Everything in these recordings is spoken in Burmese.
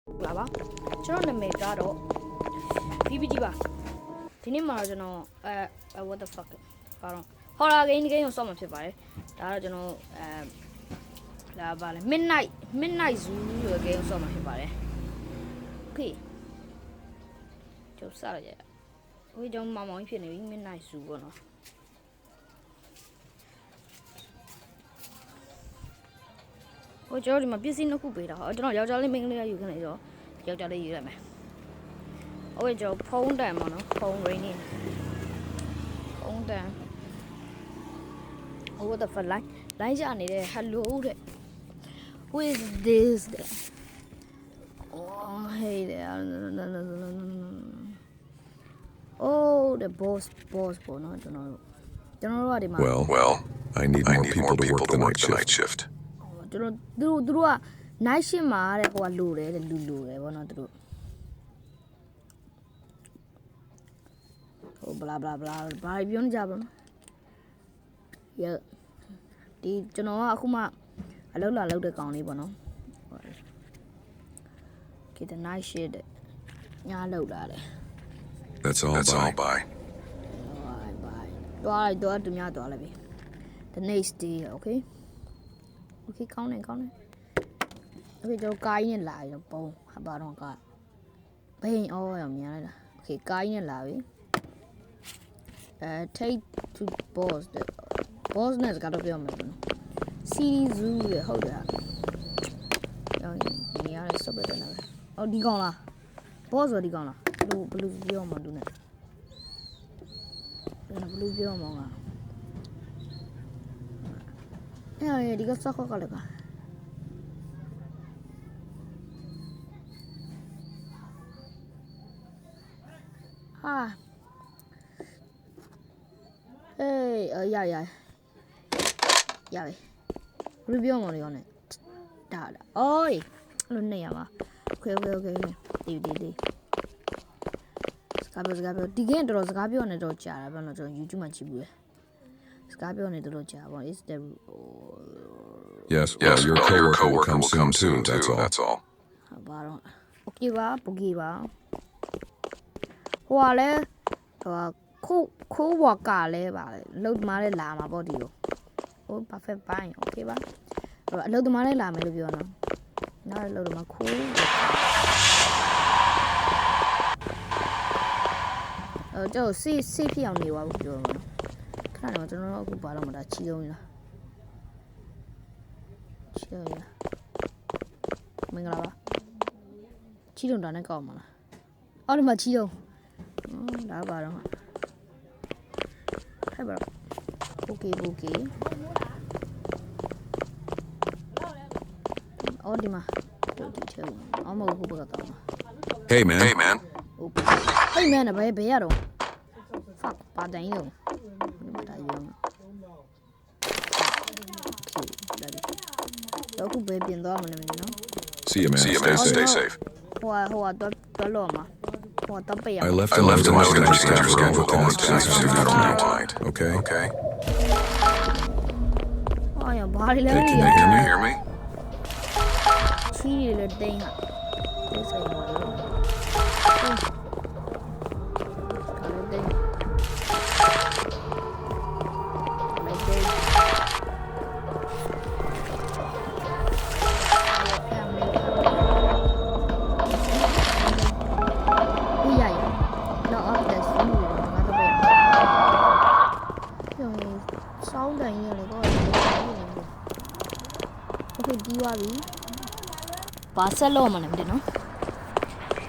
လာပါကျွန်တော်နာမည်ကတော့ PPG ပါဒီနေ့မှာကျွန်တော် what the fuck ဘာတော့ horror game ကိုဆော့မှာဖြစ်ပါတယ်ဒါတော့ကျွန်တော်လာပါလေ midnight zoo လို့ game ဆော့မှာဖြစ်ပါတယ် okay ကျုပ်စားရဟိုကြောင့်မောင်မောင်ဖြစ်နေပြီ midnight zoo ပေါ့နော်ဟိုကျွန်တော်ဒီမှာပစ္စည်းနှစ်ခုပေးတာဟောကျွန်တော်ယောက်ျားလေးမိန်းကလေးယူခနေတော့ယောက်ျားလေးယူရမယ်ဟိုကျွန်တော်ဖုန်းတန်ပေါ့နော်ဖုန်း raining ဖုန်းတန် what the fuck line ကြနေတဲ့ hello တဲ့ who is this oh hey there oh the boss ပေါ့နော်ကျွန်တော်တို့ကဒီမှာ Well, I need more people to work the night shift. သူတို့က night shift မှာတဲ့ဟိုကလိုတယ်တဲ့လူလိုတယ်ဗောနော်သူတို့ဟို blah blah blah ဘာပြောနေကြပါမလဲဒီကျွန်တော်ကအခုမှအလုပ်လာလုပ်တဲ့ကောင်လေးဗောနော် Okay the night shift တဲ့ညာလောက်လာတယ် That's all. Bye. Bye တော့သူများတော့လည်းပြီ the next day okay ကောင်းတယ် okay ကျွန်တော်ကားကြီးနဲ့လာပြီတော့ပုံဘာတော့ကဘိန်းအော်ရောမြန်လိုက်တာ okay ကားကြီးနဲ့လာပြီtake to boss နဲ့စကားတော့ပြောမှာပေါ့နော် series zoo ရဟုတ်တယ်ရောနေရတဲ့ subject နဲ့ပဲအော်ဒီကောင်လား boss ဆိုဒီကောင်လားဘလူးပြောမှာသူနဲ့ဘလူးပြောမှာကအဲ့ဒီကစခေါက်ကလည်းပါဟာအေးရပြီ review မလို့ရောနဲ့ဒါအိုးအဲ့လိုနေရမှာ okay ဒီစကားပြောဒီကင်းတော်စကားပြောနေတော့ကြာတာဗျနော်ကျွန်တော် YouTube မှာကြည့်ဘူးလေစကားပြောနေတော့ကြာပါ is the Yes, your coworker will come soon. That's all. ဘာတော့ okay ပါ boogie ပါဟိုကလည်းခိုးဝါကလည်းပါလှုပ်သမားလည်းလာမှာပေါ့ဒီလိုဟို perfect ပိုင်း okay ပါအလှုပ်သမားလည်းလာမယ်လို့ပြောနော်နောက်လှုပ်သမားခိုးကျွန်တော်စေးဖြစ်အောင်နေပါဘူးပြောမှာခဏတော့ကျွန်တော်အခုဘာလို့မတာချီအောင်လားချီရမင်္ဂလာပါချီတော့တာနဲ့ကောက်မှာလားအော်ဒီမှာချီတော့ဒါပါတော့ဟဲ့ပါ okay အော်ဒီမှာတို့ဒီချေအော်မဟုတ်ဘူးဘာကတော့ Hey man. hey man ဘယ်ရတော့ fuck ပါတိုင်းတော့ဒါရောတော့ခုပဲပြင်သွားမလို့နော် See you, man. Stay safe. ဟိုတော့လောမှာဟိုတော့ပေးရ I left a message schedule for all tonight. Okay. အော်ရဘာလဲ Hey, can you hear me? ချီးလေတိန်ဟာသိစိတ်ပါလို့ဘာဆက်လို့မလဲမသိနော်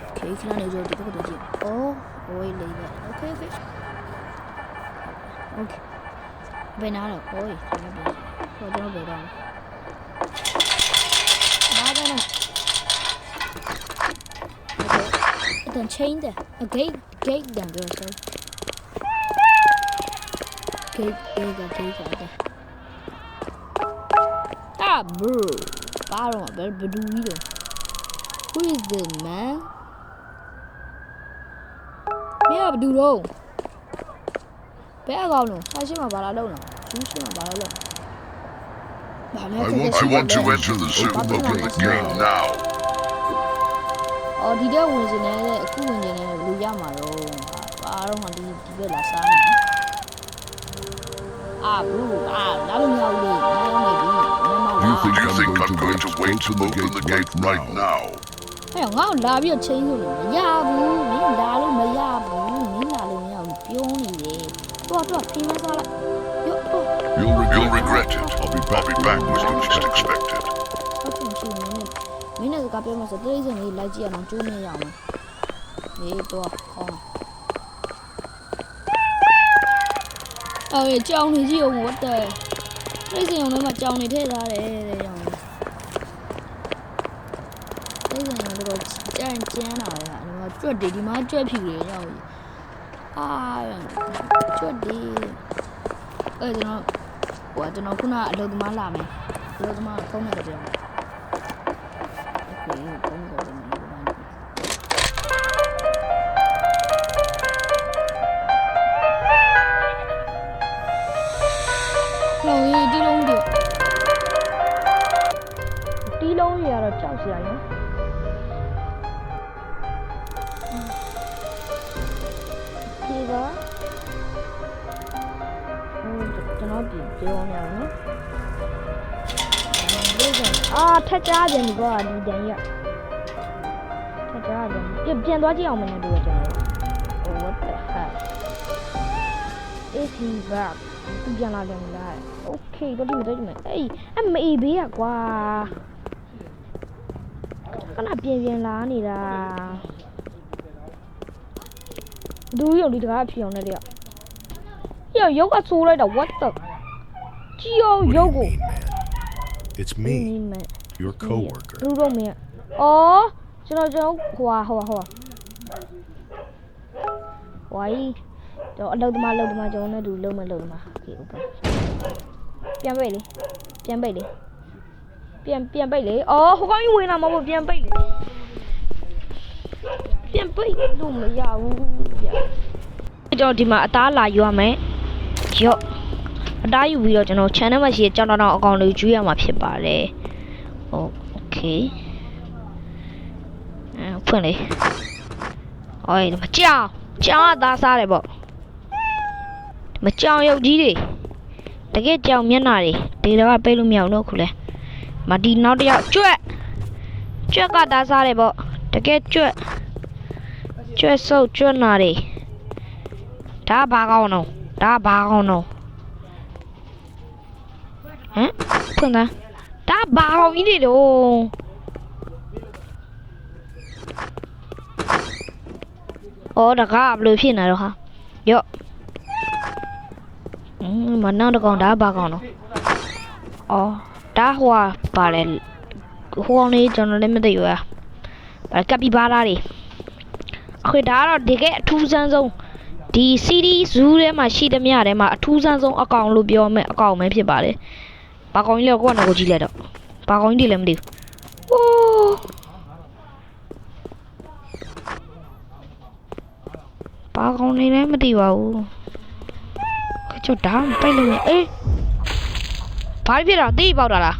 okay ခဏနေကြဒီဘက်တော့ကြည့်အော်ဝေးလေးပဲ okay ဘယ်နာတော့ဟိုးကျွန်တော်ဘယ်တော့ဘာလဲ okay then change the gate down there so gate ah bro ဘာတော့ဘယ်ဒူကြီးတော့ who is this man မင်းကဘယ်သူတော့ဘယ်အကောင်လုံးဆိုင်ရှိမှာဘာလာလုံးလားယူရှိမှာဘာလာလုံး I want to enter the zoo of the game now. အော်ဒီတဲ့ဝင်နေတယ်အခုဝင်နေတယ်လူရမှာတော့ဘာတော့မှဒီဘက်လာစားနေအာဘူးအာလာလို့မရဘူးလေလာနေပြီမမ You လာ think You think I'm I'm going going to to wait to open the gate right now? ဟဲ့ငါ့ကိုလာပြီးချင်းလို့မရဘူးမင်းလာလို့မရဘူးမင်းလာလို့မရဘူးပြောနေတယ်တော့ဖိမစားလိုက်ရောတော့ You'll regret it. I'll be back with the least expected. ဟုတ်ကဲ့ရှင်မင်းနဲ့စကားပြောမှဆိုတိရစ္ဆာန်လေးလိုက်ကြည့်အောင်ကျိုးနေရအောင်နေတော့ခေါင်းကြောင်နေကြည့်အောင်ဝတ်တယ်တိရစ္ဆာန်ရုံထဲမှာကြောင်နေထည့်ထားတယ်တဲ့ကြောင်တိရစ္ဆာန်ရုံတော့ကျန်းလာတယ်ဟာဒီမှာကြွက်တယ်ဒီမှာကြွက်ဖြူတယ်ကြောင်အာကြွက်တယ်ကျွန်တော်ခုနအလုပ်သမားလာမယ်အလုပ်သမားဖုန်းနဲ့ကြည့်အောင်โอเคဖုန်းနဲ့ကြည့်မယ်လော်ရီတီလုံးတွေကတော့ကြောက်စရာရောဒီကကျွန်တော်ပြောနေရနော်အာထက်ကြပြန်ဒီကောဒီတန်ကြီးထက်ကြပြန်သွားကြည့်အောင်မင်းတို့ကျွန်တော် what the heck is he back ပြန်လာတယ်လား okay တော့ဒီမယ်အေးအမေဘေးอ่ะကွာခဏပြန်လာနေတာဒူရုံဒီတကားဖြေအောင်နဲ့တယောက်ရုပ်ကဆိုးလိုက်တာ what the ကြည့်အောင်ရုပ်ကို It's me, your coworker. လူတော့မင်းအော်ကျွန်တော်ဟွာဝိုင်းတော့အလုပ်သမားကျွန်တော်နဲ့တူလုံးမလုပ်သမားโอเคပြန်ပိတ်လေပြန်ပိတ်လေအော်ဟိုကောင်ကြီးဝင်လာမှာပေါ့ပြန်ပိတ်လေပြန်ပိတ်လို့မရဘူးဗျကျွန်တော်ဒီမှာအသားလာယူရမယ်ရော့အသားယူပြီးတော့ကျွန်တော် channel မှာရှိတဲ့ကြောင်တောင်အကောင့်လေးကျွေးရမှာဖြစ်ပါတယ်โอเคဖွင့်လေအော်ဒီမှာကြောင်ကသားစားတယ်ပေါ့မကြောင်ရုပ်ကြီးတွေတကယ်ကြောင်မျက်နှာတွေဒီတော့ပိတ်လို့မရအောင်တော့ခုလဲမဒီနောက်တစ်ယောက်ကျွတ်ကသားစားတယ်ပေါ့တကယ်ကျွတ်ဆုပ်ကျွတ်နာတွေဒါဘာကောင်းတော့ဟမ်ဖွင့်သားဒါဘာကောင်းကြီးတွေတော့အော်တကားဘယ်လိုဖြစ်နေတော့ဟာရော့မနောက်တကောင်ဒါဘာကောင်းတော့အော်ဒါဟိုပါလေဟိုနေကျွန်တော်လည်းမသိဘူးဘာကပီဘာလာတွေအခုဒါကတော့တကယ်အထူးဆန်းဆုံးဒီ series zoo ထဲမှာရှိသမျှထဲမှာအထူးဆန်းဆုံးအကောင်လို့ပြောမယ်အကောင်ပဲဖြစ်ပါတယ်ဘာကောင်ကြီးလဲကိုကလည်းကိုကြည့်လိုက်တော့ဘာကောင်ကြီးတွေလည်းမသိဘူးအိုးဘာကောင်နေလဲမသိပါဘူးကျတော့ဒါပိတ်လို့အေးဘာဖြစ်တာတီးပေါက်တာလား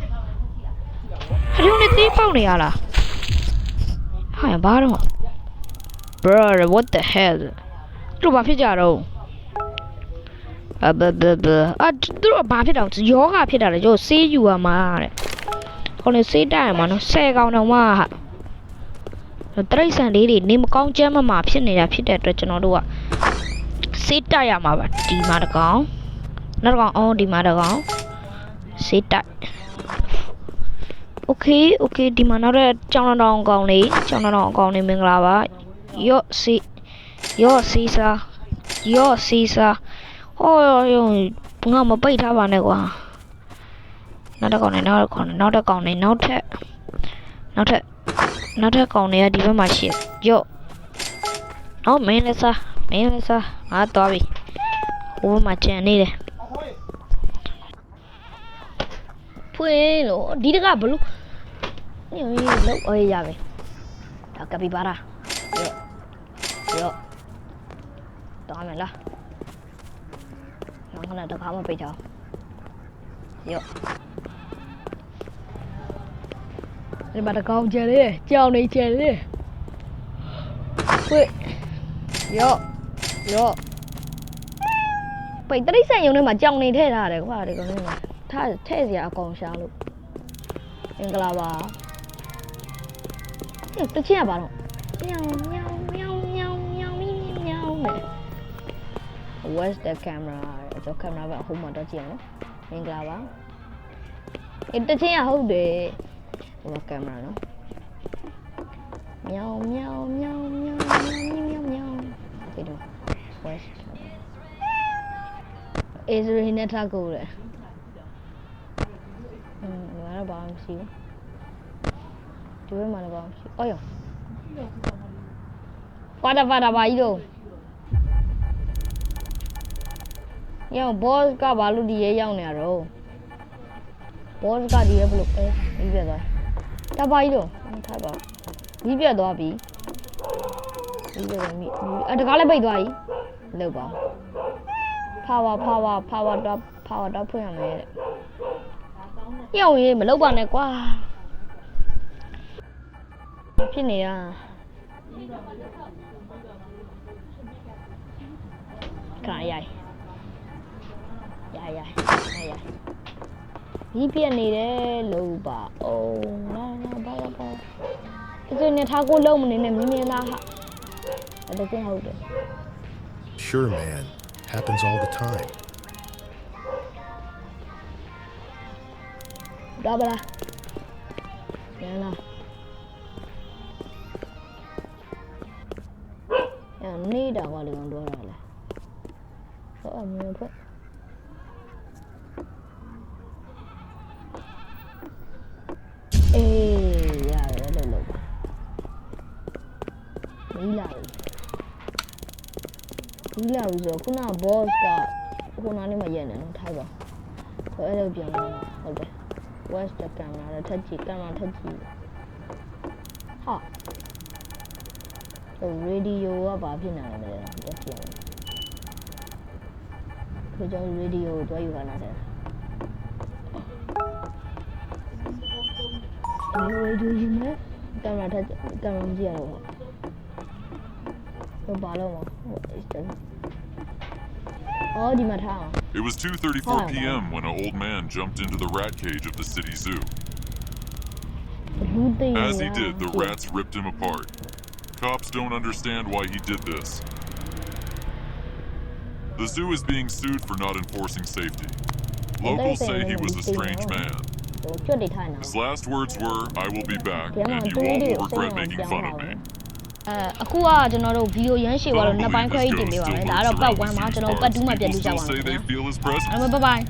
အရုံးနဲ့တီးပေါက်နေရလားဟာဘာတော့ bro what the hell တို့ဘာဖြစ်ကြတော့တို့ဘာဖြစ်တော့ယောဂဖြစ်တာလေကျို့ဆေးယူရမှာတဲ့ဟိုလေဆေးတိုက်ရမှာနော်10ကောင်တော့မှတရိတ်ဆန်လေးတွေနေမကောင်းကြမ်းမမှာဖြစ်နေတာဖြစ်တဲ့အတွက်ကျွန်တော်တို့ကဆေးတိုက်ရမှာပါဒီမှာတကောင်နောက်တကောင်အော်ဒီမှာတကောင်ဆေးတိုက်โอเคဒီမှာနောက်တဲ့ကြောင်တောင်အကောင်လေးမင်္ဂလာပါရော့စီစာဟောငါမပိတ်ထားပါနဲ့ကွာနောက်တစ်ကောင်နဲ့နောက်ထပ်ကောင်တွေကဒီဘက်မှာရှိရော့အော်မင်းလည်းစားငါသွားပြီဟိုမှာကျန်နေတယ်ဖွင့်လို့ဒီတကဘလို့ညလောက်အေးရပဲဒါကပီပါရာရောတော့မယ်လားငါကလည်းတခါမှပိတ်ထားရောဒီမှာတကောင်ကျန်လေကြောင်နေကျန်လေ Wait. Yo. Vậy tới xe dùng đây mà trong này thế ra để qua để còn thế gì à còn sao luôn. Em cái là bà. Tôi chia bà đâu. Nhau nè. Where's the camera? Cho camera vào không mà đó chia nó. Em cái là bà. Em tôi chia không để vào camera nó. Nhau. Okay, no. Where's is really not good. What about you? Do you mind about you? Oh, yeah. What about you? Yo, boss got balu diye young narrow. Boss got the blue. Leave it. Tabayo. Taba. Leave it, Dobby. Leave it. At the Galabay Dway. Loba. Power drop ဖွင့်ရမယ်တဲ့။ရောက်ရင်မလုပ်ပါနဲ့ကွာ။ဖြစ်နေတာ။ခါရိုက်။ဒီပြက်နေတယ်လို့ပါ။အိုးလာဘာ။ဒီနေ့ထားကိုလုံးမနေနဲ့မြင်းလားဟာ။အဲ့ဒါကျဟုတ်တယ် Sure, man. Happens all the time. Dabla. Yana. Ya ni dah wali dengan dua orang lah. Soal mana pun. Ya, dah. Gila rồi aku nak boss ka aku nak ni macam mana thay ba so ai đâuပြန်လာဟုတ်တယ် where's the camera ထက်ကြည့် camera ထက်ကြည့်ဟာ so radio ကဘာဖြစ်နေလဲလဲကြည့်အောင်ဒီကြောင့် radio ကိုတွဲယူရတာတယ် radio ယူမယ် camera ထက် camera မကြည့်ရတော့It was 2:34 p.m. when an old man jumped into the rat cage of the city zoo. As he did, the rats ripped him apart. Cops don't understand why he did this. The zoo is being sued for not enforcing safety. Locals say he was a strange man. His last words were, "I will be back, and you all will regret making fun of me." အခုကကျွန်တော်တို့ဗီဒီယိုရမ်းရှည်သွားလို့နှစ်ပိုင်းခွဲတင်ပေးပါမယ်ဒါကတော့ပတ်1မှာကျွန်တော်ပတ်2မှာပြန်လုပ်ကြပါမယ်ခင်ဗျာ People still say they feel his presence. Bye bye